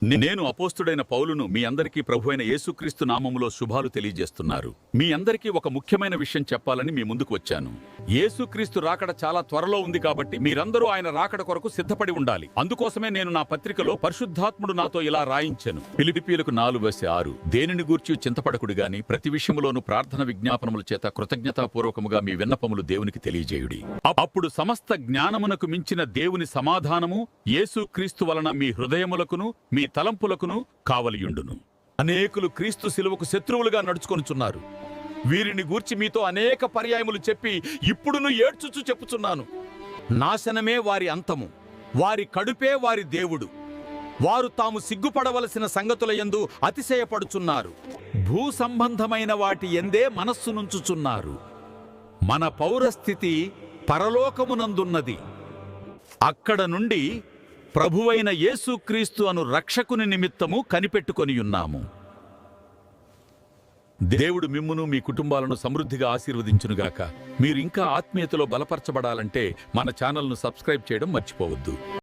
నేను అపోస్తుడైన పౌలును మీ అందరికీ ప్రభువైన యేసుక్రీస్తు నామములో శుభాలు తెలియజేస్తున్నారు. మీ అందరికీ ఒక ముఖ్యమైన విషయం చెప్పాలని మీ ముందుకు వచ్చాను. యేసుక్రీస్తు రాకడ చాలా త్వరలో ఉంది కాబట్టి మీరందరూ ఆయన రాకడ కొరకు సిద్ధపడి ఉండాలి. అందుకోసమే నేను నా పత్రికలో పరిశుద్ధాత్ముడు నాతో ఇలా రాయించెను. ఫిలిప్పీయులకు 4:6 దేనిని గూర్చి చింతపడకుడు గాని ప్రతి విషయములోను ప్రార్థన విజ్ఞాపనముల చేత కృతజ్ఞతాపూర్వకముగా మీ విన్నపములు దేవునికి తెలియజేయుడి. అప్పుడు సమస్త జ్ఞానమునకు మించిన దేవుని సమాధానము యేసుక్రీస్తు వలన మీ హృదయములకును మీ తలంపులకును కావలియుండును. అనేకులు క్రీస్తు శిలువకు శత్రువులుగా నడుచుకొనుచున్నారు. వీరిని గూర్చి మీతో అనేక పర్యాయములు చెప్పి ఇప్పుడును ఏడ్చుచు చెప్పుచున్నాను. నాశనమే వారి అంతము, వారి కడుపే వారి దేవుడు. వారు తాము సిగ్గుపడవలసిన సంగతుల యందు అతిశయపడుచున్నారు. భూ సంబంధమైన వాటి యందే మనస్సు నుంచుచున్నారు. మన పౌరస్థితి పరలోకమునందున్నది. అక్కడ నుండి ప్రభువైన యేసుక్రీస్తు అను రక్షకుని నిమిత్తము కనిపెట్టుకొనియున్నాము. దేవుడు మిమ్మును మీ కుటుంబాలను సమృద్ధిగా ఆశీర్వదించునుగాక. మీరు ఇంకా ఆత్మీయతలో బలపరచబడాలంటే మన ఛానల్ను సబ్స్క్రైబ్ చేయడం మర్చిపోవద్దు.